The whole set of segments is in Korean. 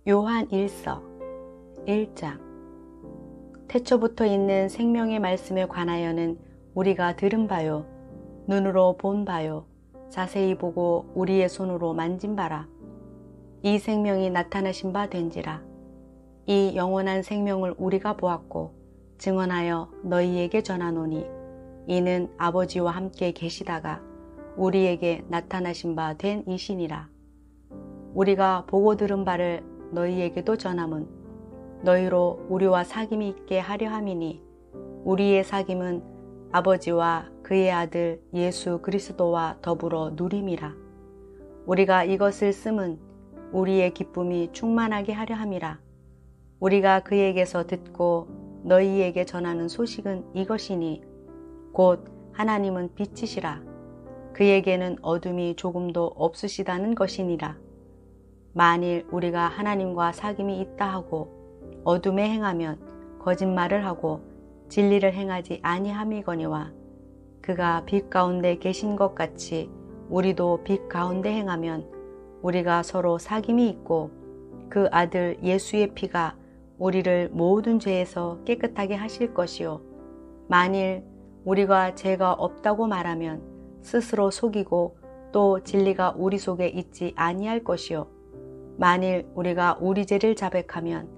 요한 1서 1장. 태초부터 있는 생명의 말씀에 관하여는 우리가 들은 바요, 눈으로 본 바요, 자세히 보고 우리의 손으로 만진 바라. 이 생명이 나타나신 바 된지라. 이 영원한 생명을 우리가 보았고 증언하여 너희에게 전하노니, 이는 아버지와 함께 계시다가 우리에게 나타나신 바 된 이시니라. 우리가 보고 들은 바를 너희에게도 전함은 너희로 우리와 사귐이 있게 하려 함이니, 우리의 사귐은 아버지와 그의 아들 예수 그리스도와 더불어 누림이라. 우리가 이것을 쓰면 우리의 기쁨이 충만하게 하려 함이라. 우리가 그에게서 듣고 너희에게 전하는 소식은 이것이니, 곧 하나님은 빛이시라. 그에게는 어둠이 조금도 없으시다는 것이니라. 만일 우리가 하나님과 사귐이 있다 하고 어둠에 행하면 거짓말을 하고 진리를 행하지 아니함이거니와, 그가 빛 가운데 계신 것 같이 우리도 빛 가운데 행하면 우리가 서로 사귐이 있고, 그 아들 예수의 피가 우리를 모든 죄에서 깨끗하게 하실 것이요, 만일 우리가 죄가 없다고 말하면 스스로 속이고 또 진리가 우리 속에 있지 아니할 것이요, 만일 우리가 우리 죄를 자백하면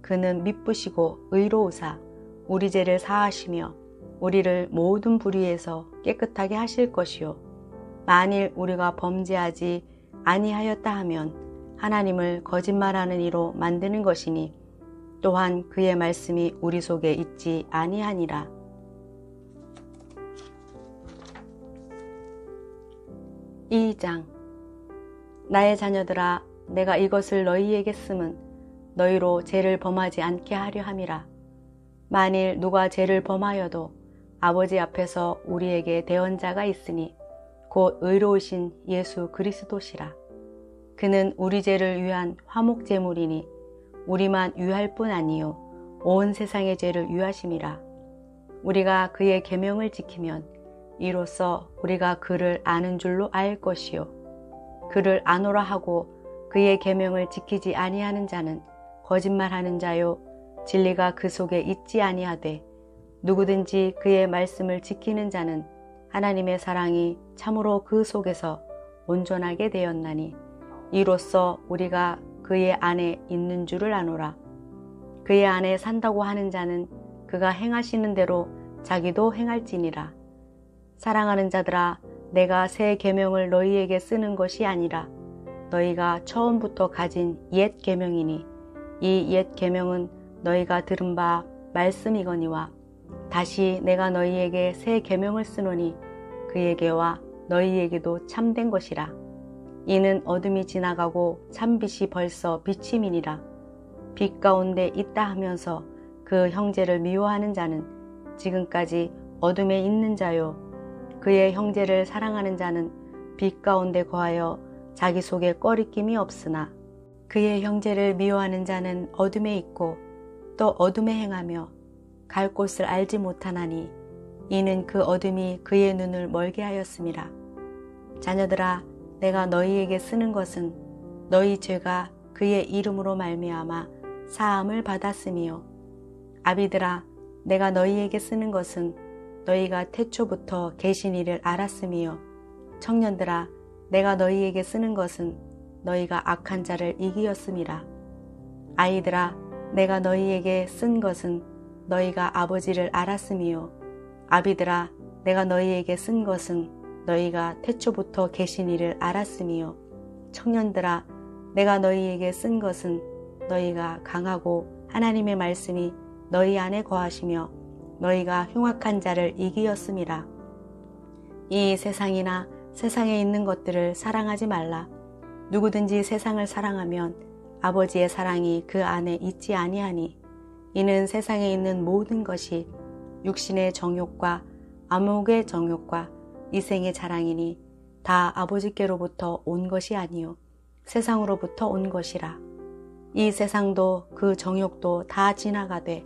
그는 미쁘시고 의로우사 우리 죄를 사하시며 우리를 모든 불의에서 깨끗하게 하실 것이요, 만일 우리가 범죄하지 아니하였다 하면 하나님을 거짓말하는 이로 만드는 것이니, 또한 그의 말씀이 우리 속에 있지 아니하니라. 이 장. 나의 자녀들아, 내가 이것을 너희에게 쓰면 너희로 죄를 범하지 않게 하려 함이라. 만일 누가 죄를 범하여도 아버지 앞에서 우리에게 대언자가 있으니, 곧 의로우신 예수 그리스도시라. 그는 우리 죄를 위한 화목 제물이니 우리만 위할 뿐 아니요 온 세상의 죄를 위하심이라. 우리가 그의 계명을 지키면 이로써 우리가 그를 아는 줄로 알 것이요, 그를 아노라 하고 그의 계명을 지키지 아니하는 자는 거짓말하는 자요, 진리가 그 속에 있지 아니하되, 누구든지 그의 말씀을 지키는 자는 하나님의 사랑이 참으로 그 속에서 온전하게 되었나니, 이로써 우리가 그의 안에 있는 줄을 아노라. 그의 안에 산다고 하는 자는 그가 행하시는 대로 자기도 행할지니라. 사랑하는 자들아, 내가 새 계명을 너희에게 쓰는 것이 아니라 너희가 처음부터 가진 옛 계명이니, 이 옛 계명은 너희가 들은 바 말씀이거니와, 다시 내가 너희에게 새 계명을 쓰노니 그에게와 너희에게도 참된 것이라. 이는 어둠이 지나가고 참빛이 벌써 비침이니라. 빛 가운데 있다 하면서 그 형제를 미워하는 자는 지금까지 어둠에 있는 자요, 그의 형제를 사랑하는 자는 빛 가운데 거하여 자기 속에 꺼리낌이 없으나, 그의 형제를 미워하는 자는 어둠에 있고 또 어둠에 행하며 갈 곳을 알지 못하나니, 이는 그 어둠이 그의 눈을 멀게 하였음이라. 자녀들아, 내가 너희에게 쓰는 것은 너희 죄가 그의 이름으로 말미암아 사함을 받았음이요, 아비들아, 내가 너희에게 쓰는 것은 너희가 태초부터 계신 이를 알았음이요, 청년들아, 내가 너희에게 쓰는 것은 너희가 악한 자를 이기었음이라. 아이들아, 내가 너희에게 쓴 것은 너희가 아버지를 알았음이요, 아비들아, 내가 너희에게 쓴 것은 너희가 태초부터 계신 이를 알았음이요, 청년들아, 내가 너희에게 쓴 것은 너희가 강하고 하나님의 말씀이 너희 안에 거하시며 너희가 흉악한 자를 이기었음이라. 이 세상이나 세상에 있는 것들을 사랑하지 말라. 누구든지 세상을 사랑하면 아버지의 사랑이 그 안에 있지 아니하니, 이는 세상에 있는 모든 것이 육신의 정욕과 안목의 정욕과 이생의 자랑이니 다 아버지께로부터 온 것이 아니요 세상으로부터 온 것이라. 이 세상도 그 정욕도 다 지나가되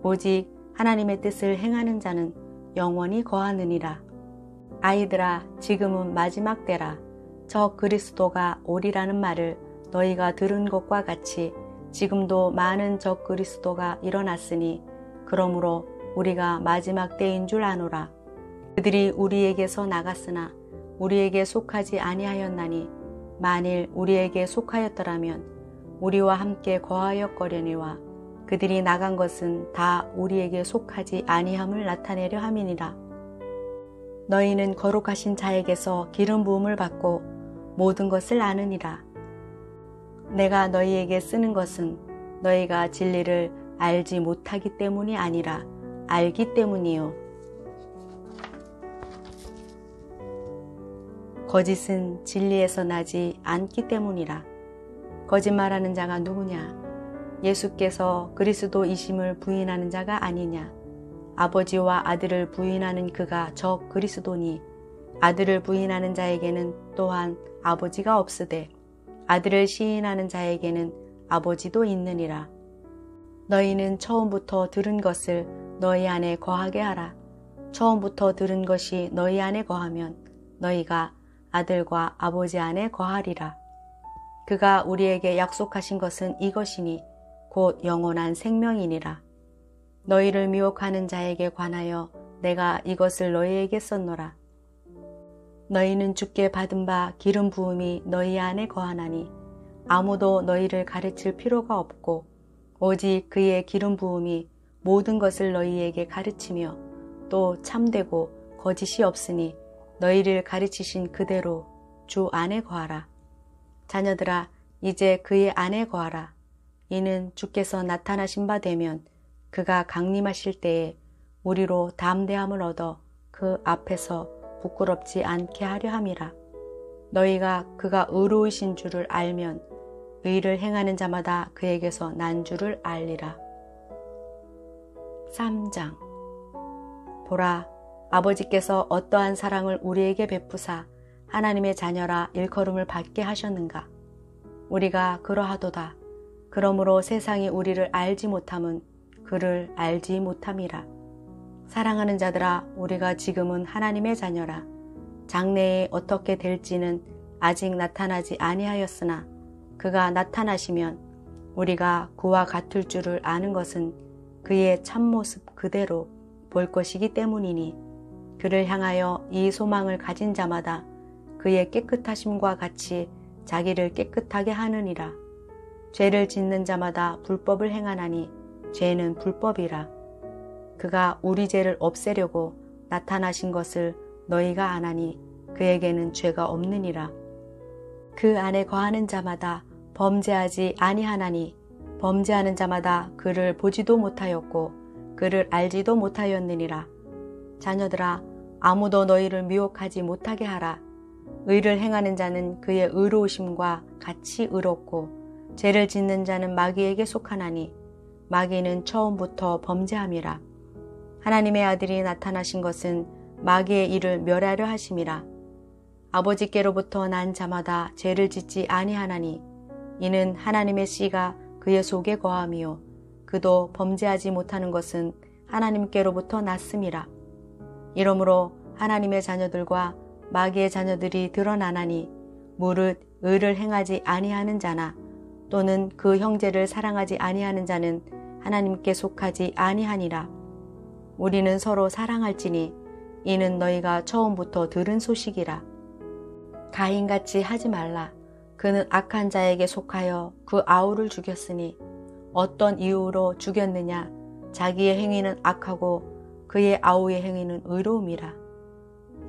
오직 하나님의 뜻을 행하는 자는 영원히 거하느니라. 아이들아, 지금은 마지막 때라. 저 그리스도가 오리라는 말을 너희가 들은 것과 같이 지금도 많은 적그리스도가 일어났으니 그러므로 우리가 마지막 때인 줄 아노라. 그들이 우리에게서 나갔으나 우리에게 속하지 아니하였나니 만일 우리에게 속하였더라면 우리와 함께 거하였거려니와 그들이 나간 것은 다 우리에게 속하지 아니함을 나타내려 함이니라. 너희는 거룩하신 자에게서 기름 부음을 받고 모든 것을 아느니라. 내가 너희에게 쓰는 것은 너희가 진리를 알지 못하기 때문이 아니라 알기 때문이요. 거짓은 진리에서 나지 않기 때문이라. 거짓말하는 자가 누구냐? 예수께서 그리스도이심을 부인하는 자가 아니냐? 아버지와 아들을 부인하는 그가 적 그리스도니 아들을 부인하는 자에게는 또한 아버지가 없으되 아들을 시인하는 자에게는 아버지도 있느니라. 너희는 처음부터 들은 것을 너희 안에 거하게 하라. 처음부터 들은 것이 너희 안에 거하면 너희가 아들과 아버지 안에 거하리라. 그가 우리에게 약속하신 것은 이것이니 곧 영원한 생명이니라. 너희를 미혹하는 자에게 관하여 내가 이것을 너희에게 썼노라. 너희는 주께 받은 바 기름 부음이 너희 안에 거하나니 아무도 너희를 가르칠 필요가 없고 오직 그의 기름 부음이 모든 것을 너희에게 가르치며 또 참되고 거짓이 없으니 너희를 가르치신 그대로 주 안에 거하라. 자녀들아, 이제 그의 안에 거하라. 이는 주께서 나타나신 바 되면 그가 강림하실 때에 우리로 담대함을 얻어 그 앞에서 부끄럽지 않게 하려 함이라. 너희가 그가 의로우신 줄을 알면 의를 행하는 자마다 그에게서 난 줄을 알리라. 3장. 보라, 아버지께서 어떠한 사랑을 우리에게 베푸사 하나님의 자녀라 일컬음을 받게 하셨는가. 우리가 그러하도다. 그러므로 세상이 우리를 알지 못함은 그를 알지 못함이라. 사랑하는 자들아, 우리가 지금은 하나님의 자녀라. 장래에 어떻게 될지는 아직 나타나지 아니하였으나 그가 나타나시면 우리가 그와 같을 줄을 아는 것은 그의 참모습 그대로 볼 것이기 때문이니 그를 향하여 이 소망을 가진 자마다 그의 깨끗하심과 같이 자기를 깨끗하게 하느니라. 죄를 짓는 자마다 불법을 행하나니 죄는 불법이라. 그가 우리 죄를 없애려고 나타나신 것을 너희가 아나니 그에게는 죄가 없느니라. 그 안에 거하는 자마다 범죄하지 아니하나니 범죄하는 자마다 그를 보지도 못하였고 그를 알지도 못하였느니라. 자녀들아, 아무도 너희를 미혹하지 못하게 하라. 의를 행하는 자는 그의 의로우심과 같이 의롭고 죄를 짓는 자는 마귀에게 속하나니 마귀는 처음부터 범죄함이라. 하나님의 아들이 나타나신 것은 마귀의 일을 멸하려 하심이라. 아버지께로부터 난 자마다 죄를 짓지 아니하나니 이는 하나님의 씨가 그의 속에 거함이요 그도 범죄하지 못하는 것은 하나님께로부터 났음이라. 이러므로 하나님의 자녀들과 마귀의 자녀들이 드러나나니 무릇 의를 행하지 아니하는 자나 또는 그 형제를 사랑하지 아니하는 자는 하나님께 속하지 아니하니라. 우리는 서로 사랑할지니 이는 너희가 처음부터 들은 소식이라. 가인같이 하지 말라. 그는 악한 자에게 속하여 그 아우를 죽였으니 어떤 이유로 죽였느냐? 자기의 행위는 악하고 그의 아우의 행위는 의로움이라.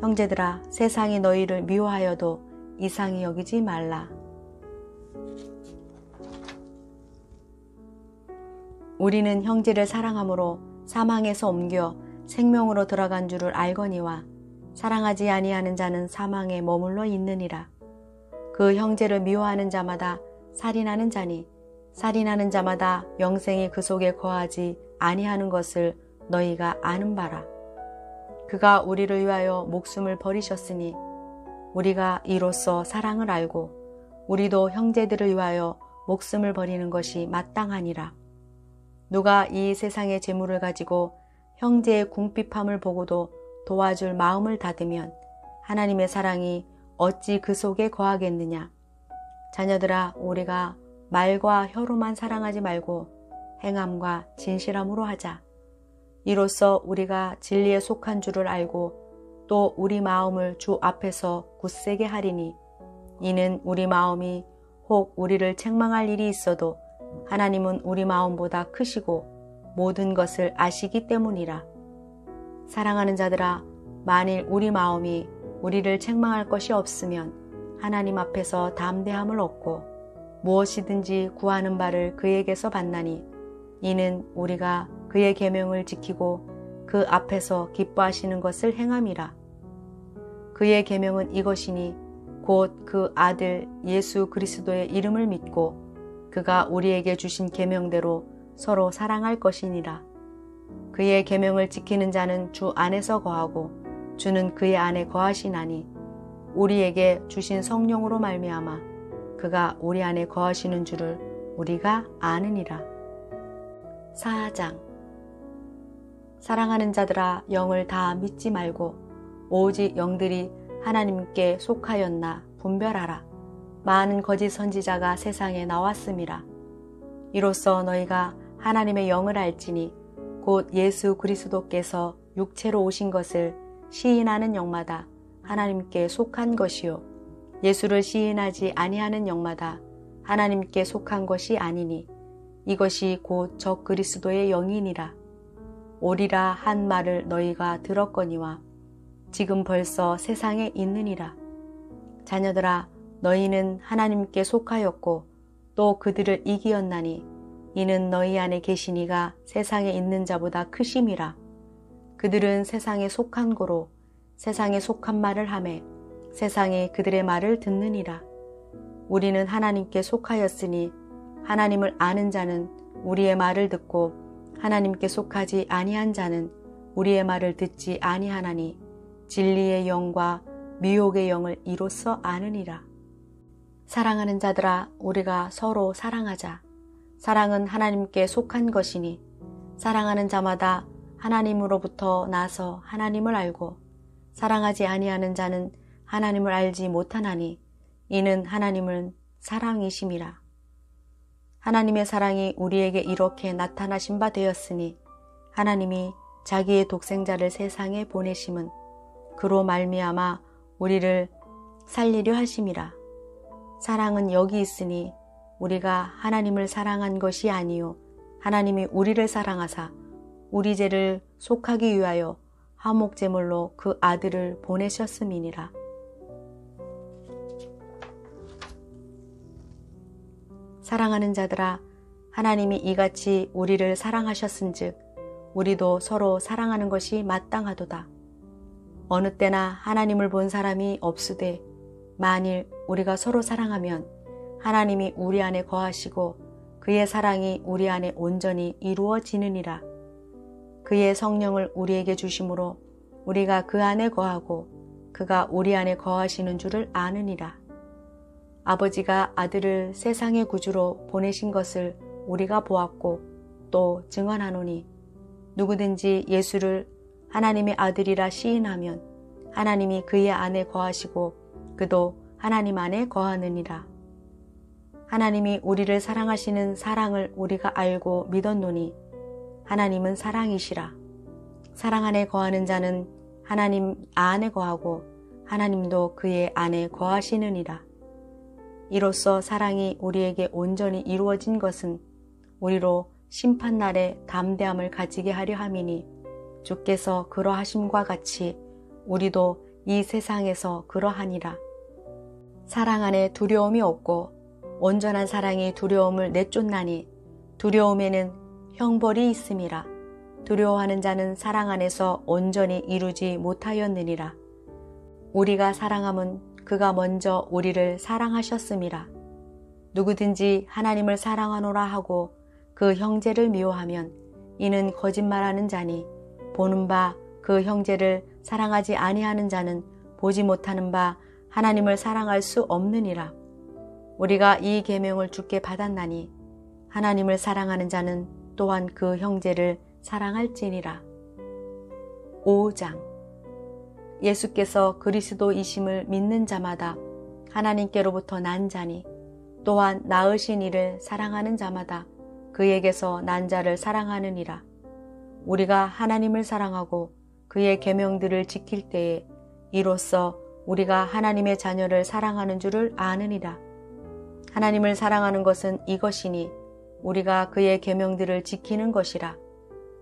형제들아, 세상이 너희를 미워하여도 이상히 여기지 말라. 우리는 형제를 사랑함으로 사망에서 옮겨 생명으로 들어간 줄을 알거니와 사랑하지 아니하는 자는 사망에 머물러 있느니라. 그 형제를 미워하는 자마다 살인하는 자니 살인하는 자마다 영생이 그 속에 거하지 아니하는 것을 너희가 아는 바라. 그가 우리를 위하여 목숨을 버리셨으니 우리가 이로써 사랑을 알고 우리도 형제들을 위하여 목숨을 버리는 것이 마땅하니라. 누가 이 세상의 재물을 가지고 형제의 궁핍함을 보고도 도와줄 마음을 닫으면 하나님의 사랑이 어찌 그 속에 거하겠느냐. 자녀들아, 우리가 말과 혀로만 사랑하지 말고 행함과 진실함으로 하자. 이로써 우리가 진리에 속한 줄을 알고 또 우리 마음을 주 앞에서 굳세게 하리니 이는 우리 마음이 혹 우리를 책망할 일이 있어도 하나님은 우리 마음보다 크시고 모든 것을 아시기 때문이라. 사랑하는 자들아, 만일 우리 마음이 우리를 책망할 것이 없으면 하나님 앞에서 담대함을 얻고 무엇이든지 구하는 바를 그에게서 받나니 이는 우리가 그의 계명을 지키고 그 앞에서 기뻐하시는 것을 행함이라. 그의 계명은 이것이니 곧 그 아들 예수 그리스도의 이름을 믿고 그가 우리에게 주신 계명대로 서로 사랑할 것이니라. 그의 계명을 지키는 자는 주 안에서 거하고 주는 그의 안에 거하시나니 우리에게 주신 성령으로 말미암아 그가 우리 안에 거하시는 줄을 우리가 아느니라. 4장. 사랑하는 자들아, 영을 다 믿지 말고 오직 영들이 하나님께 속하였나 분별하라. 많은 거짓 선지자가 세상에 나왔음이라. 이로써 너희가 하나님의 영을 알지니 곧 예수 그리스도께서 육체로 오신 것을 시인하는 영마다 하나님께 속한 것이요 예수를 시인하지 아니하는 영마다 하나님께 속한 것이 아니니 이것이 곧 적 그리스도의 영이니라. 오리라 한 말을 너희가 들었거니와 지금 벌써 세상에 있느니라. 자녀들아, 너희는 하나님께 속하였고 또 그들을 이기었나니 이는 너희 안에 계신 이가 세상에 있는 자보다 크심이라. 그들은 세상에 속한 고로 세상에 속한 말을 하매 세상이 그들의 말을 듣느니라. 우리는 하나님께 속하였으니 하나님을 아는 자는 우리의 말을 듣고 하나님께 속하지 아니한 자는 우리의 말을 듣지 아니하나니 진리의 영과 미혹의 영을 이로써 아느니라. 사랑하는 자들아, 우리가 서로 사랑하자. 사랑은 하나님께 속한 것이니 사랑하는 자마다 하나님으로부터 나서 하나님을 알고 사랑하지 아니하는 자는 하나님을 알지 못하나니 이는 하나님은 사랑이심이라. 하나님의 사랑이 우리에게 이렇게 나타나신 바 되었으니 하나님이 자기의 독생자를 세상에 보내심은 그로 말미암아 우리를 살리려 하심이라. 사랑은 여기 있으니 우리가 하나님을 사랑한 것이 아니요 하나님이 우리를 사랑하사 우리 죄를 속하기 위하여 화목제물로 그 아들을 보내셨음이니라. 사랑하는 자들아, 하나님이 이같이 우리를 사랑하셨은즉 우리도 서로 사랑하는 것이 마땅하도다. 어느 때나 하나님을 본 사람이 없으되 만일 우리가 서로 사랑하면 하나님이 우리 안에 거하시고 그의 사랑이 우리 안에 온전히 이루어지느니라. 그의 성령을 우리에게 주심으로 우리가 그 안에 거하고 그가 우리 안에 거하시는 줄을 아느니라. 아버지가 아들을 세상의 구주로 보내신 것을 우리가 보았고 또 증언하노니 누구든지 예수를 하나님의 아들이라 시인하면 하나님이 그의 안에 거하시고 그도 하나님 안에 거하느니라. 하나님이 우리를 사랑하시는 사랑을 우리가 알고 믿었노니 하나님은 사랑이시라. 사랑 안에 거하는 자는 하나님 안에 거하고 하나님도 그의 안에 거하시느니라. 이로써 사랑이 우리에게 온전히 이루어진 것은 우리로 심판날에 담대함을 가지게 하려 함이니 주께서 그러하심과 같이 우리도 이 세상에서 그러하니라. 사랑 안에 두려움이 없고 온전한 사랑이 두려움을 내쫓나니 두려움에는 형벌이 있음이라. 두려워하는 자는 사랑 안에서 온전히 이루지 못하였느니라. 우리가 사랑함은 그가 먼저 우리를 사랑하셨음이라. 누구든지 하나님을 사랑하노라 하고 그 형제를 미워하면 이는 거짓말하는 자니 보는 바 그 형제를 사랑하지 아니하는 자는 보지 못하는 바 하나님을 사랑할 수 없느니라. 우리가 이 계명을 주께 받았나니 하나님을 사랑하는 자는 또한 그 형제를 사랑할지니라. 5장. 예수께서 그리스도이심을 믿는 자마다 하나님께로부터 난 자니 또한 낳으신 이를 사랑하는 자마다 그에게서 난 자를 사랑하느니라. 우리가 하나님을 사랑하고 그의 계명들을 지킬 때에 이로써 우리가 하나님의 자녀를 사랑하는 줄을 아느니라. 하나님을 사랑하는 것은 이것이니 우리가 그의 계명들을 지키는 것이라.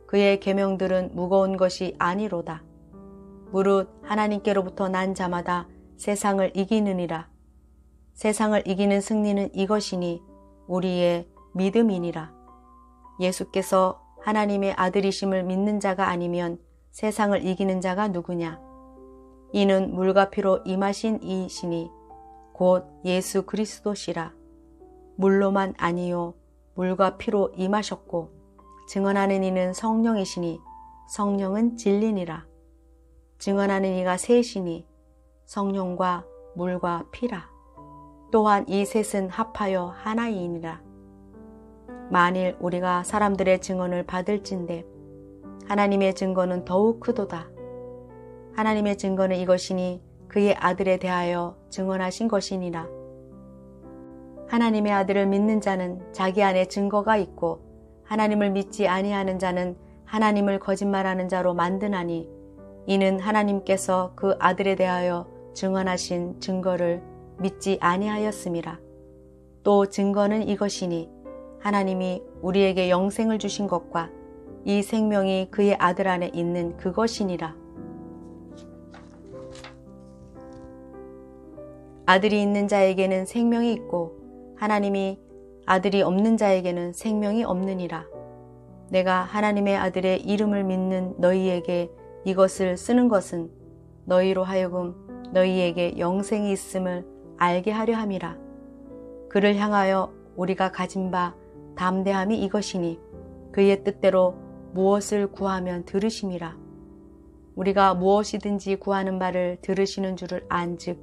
그의 계명들은 무거운 것이 아니로다. 무릇 하나님께로부터 난 자마다 세상을 이기느니라. 세상을 이기는 승리는 이것이니 우리의 믿음이니라. 예수께서 하나님의 아들이심을 믿는 자가 아니면 세상을 이기는 자가 누구냐? 이는 물과 피로 임하신 이시니 곧 예수 그리스도시라. 물로만 아니요 물과 피로 임하셨고 증언하는 이는 성령이시니 성령은 진리니라. 증언하는 이가 셋이니 성령과 물과 피라. 또한 이 셋은 합하여 하나이니라. 만일 우리가 사람들의 증언을 받을진대 하나님의 증거는 더욱 크도다. 하나님의 증거는 이것이니 그의 아들에 대하여 증언하신 것이니라. 하나님의 아들을 믿는 자는 자기 안에 증거가 있고 하나님을 믿지 아니하는 자는 하나님을 거짓말하는 자로 만드나니 이는 하나님께서 그 아들에 대하여 증언하신 증거를 믿지 아니하였음이라. 또 증거는 이것이니 하나님이 우리에게 영생을 주신 것과 이 생명이 그의 아들 안에 있는 그것이니라. 아들이 있는 자에게는 생명이 있고 하나님이 아들이 없는 자에게는 생명이 없느니라. 내가 하나님의 아들의 이름을 믿는 너희에게 이것을 쓰는 것은 너희로 하여금 너희에게 영생이 있음을 알게 하려 함이라. 그를 향하여 우리가 가진 바 담대함이 이것이니 그의 뜻대로 무엇을 구하면 들으심이라. 우리가 무엇이든지 구하는 바를 들으시는 줄을 안즉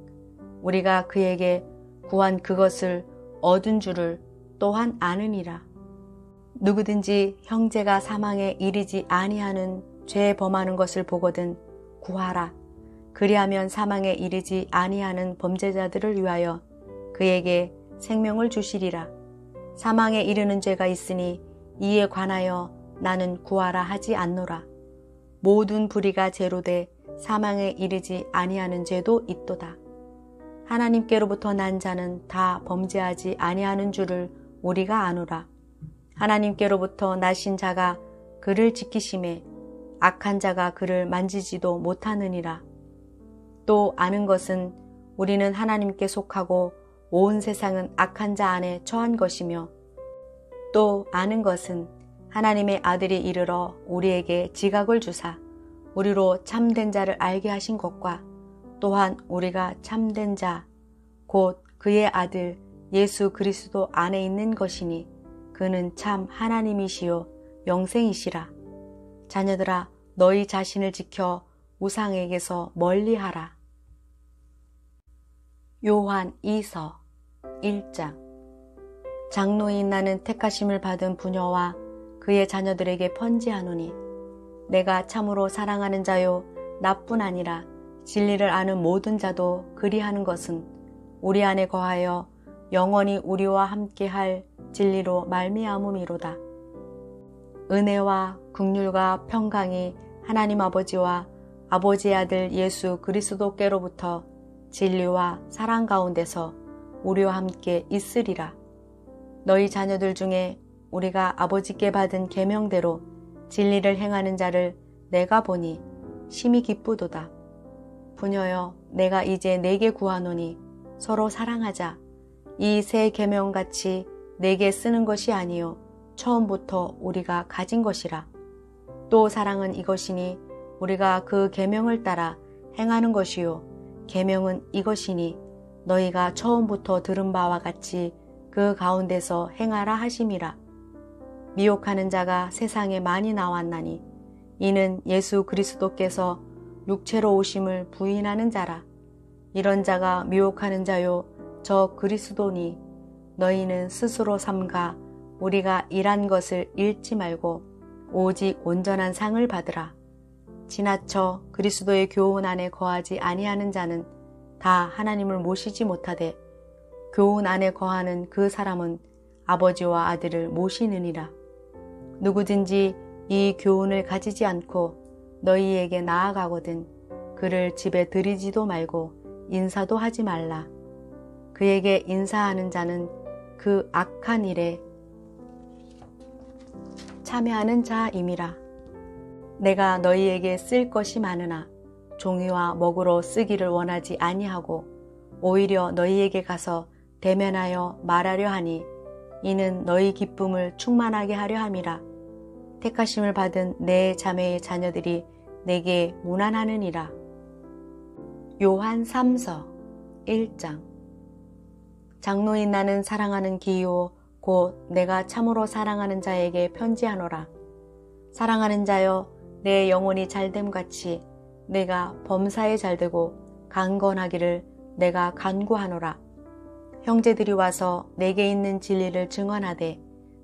우리가 그에게 구한 그것을 얻은 줄을 또한 아느니라. 누구든지 형제가 사망에 이르지 아니하는 죄 범하는 것을 보거든 구하라. 그리하면 사망에 이르지 아니하는 범죄자들을 위하여 그에게 생명을 주시리라. 사망에 이르는 죄가 있으니 이에 관하여 나는 구하라 하지 않노라. 모든 불의가 죄로 돼 사망에 이르지 아니하는 죄도 있도다. 하나님께로부터 난 자는 다 범죄하지 아니하는 줄을 우리가 아노라. 하나님께로부터 나신 자가 그를 지키심에 악한 자가 그를 만지지도 못하느니라. 또 아는 것은 우리는 하나님께 속하고 온 세상은 악한 자 안에 처한 것이며 또 아는 것은 하나님의 아들이 이르러 우리에게 지각을 주사 우리로 참된 자를 알게 하신 것과 또한 우리가 참된 자 곧 그의 아들 예수 그리스도 안에 있는 것이니 그는 참 하나님이시요 영생이시라. 자녀들아 너희 자신을 지켜 우상에게서 멀리하라. 요한 2서 1장. 장로인 나는 택하심을 받은 부녀와 그의 자녀들에게 편지하노니 내가 참으로 사랑하는 자요 나뿐 아니라 진리를 아는 모든 자도 그리하는 것은 우리 안에 거하여 영원히 우리와 함께할 진리로 말미암음이로다. 은혜와 긍휼과 평강이 하나님 아버지와 아버지의 아들 예수 그리스도께로부터 진리와 사랑 가운데서 우리와 함께 있으리라. 너희 자녀들 중에 우리가 아버지께 받은 계명대로 진리를 행하는 자를 내가 보니 심히 기쁘도다. 부녀여 내가 이제 네게 구하노니 서로 사랑하자. 이 새 계명같이 내게 쓰는 것이 아니요 처음부터 우리가 가진 것이라. 또 사랑은 이것이니 우리가 그 계명을 따라 행하는 것이요 계명은 이것이니 너희가 처음부터 들은 바와 같이 그 가운데서 행하라 하심이라. 미혹하는 자가 세상에 많이 나왔나니 이는 예수 그리스도께서 육체로 오심을 부인하는 자라. 이런 자가 미혹하는 자요 저 그리스도니 너희는 스스로 삼가 우리가 일한 것을 잃지 말고 오직 온전한 상을 받으라. 지나쳐 그리스도의 교훈 안에 거하지 아니하는 자는 다 하나님을 모시지 못하되 교훈 안에 거하는 그 사람은 아버지와 아들을 모시느니라. 누구든지 이 교훈을 가지지 않고 너희에게 나아가거든 그를 집에 들이지도 말고 인사도 하지 말라. 그에게 인사하는 자는 그 악한 일에 참여하는 자임이라. 내가 너희에게 쓸 것이 많으나 종이와 먹으로 쓰기를 원하지 아니하고 오히려 너희에게 가서 대면하여 말하려 하니 이는 너희 기쁨을 충만하게 하려 함이라. 택하심을 받은 내 자매의 자녀들이 내게 문안하느니라. 요한 3서 1장. 장로인 나는 사랑하는 기요 곧 내가 참으로 사랑하는 자에게 편지하노라. 사랑하는 자여, 내 영혼이 잘됨같이 내가 범사에 잘되고 강건하기를 내가 간구하노라. 형제들이 와서 내게 있는 진리를 증언하되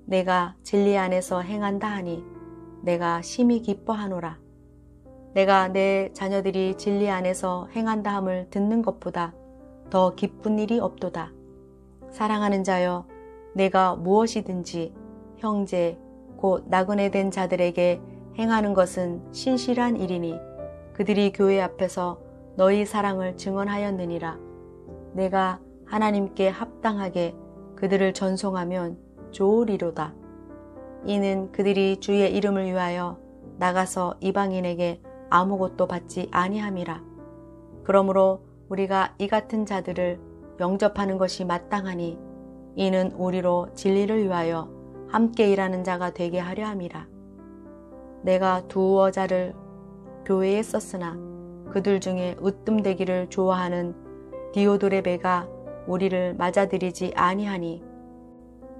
내가 진리 안에서 행한다 하니 내가 심히 기뻐하노라. 내가 내 자녀들이 진리 안에서 행한다 함을 듣는 것보다 더 기쁜 일이 없도다. 사랑하는 자여, 내가 무엇이든지 형제 곧 나그네 된 자들에게 행하는 것은 신실한 일이니 그들이 교회 앞에서 너희 사랑을 증언하였느니라. 내가 하나님께 합당하게 그들을 전송하면 좋으리로다. 이는 그들이 주의 이름을 위하여 나가서 이방인에게 아무것도 받지 아니함이라. 그러므로 우리가 이 같은 자들을 영접하는 것이 마땅하니 이는 우리로 진리를 위하여 함께 일하는 자가 되게 하려 함이라. 내가 두어 자를 교회에 썼으나 그들 중에 으뜸되기를 좋아하는 디오드레베가 우리를 맞아들이지 아니하니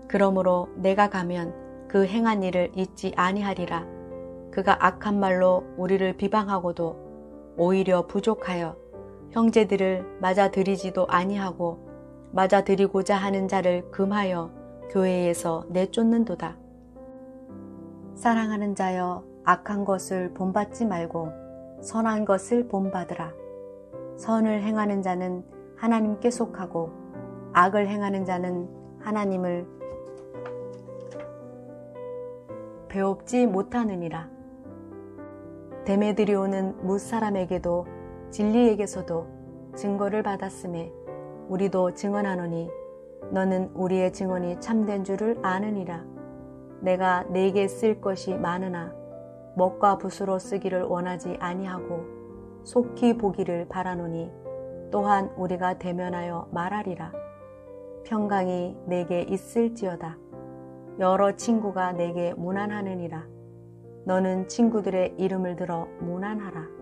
그러므로 내가 가면 그 행한 일을 잊지 아니하리라. 그가 악한 말로 우리를 비방하고도 오히려 부족하여 형제들을 맞아들이지도 아니하고 맞아들이고자 하는 자를 금하여 교회에서 내쫓는도다. 사랑하는 자여, 악한 것을 본받지 말고 선한 것을 본받으라. 선을 행하는 자는 하나님께 속하고 악을 행하는 자는 하나님을 배웁지 못하느니라. 데메드리오는 뭇사람에게도 진리에게서도 증거를 받았음에 우리도 증언하노니 너는 우리의 증언이 참된 줄을 아느니라. 내가 네게 쓸 것이 많으나 먹과 붓으로 쓰기를 원하지 아니하고 속히 보기를 바라노니 또한 우리가 대면하여 말하리라. 평강이 내게 있을지어다. 여러 친구가 내게 문안하느니라. 너는 친구들의 이름을 들어 문안하라.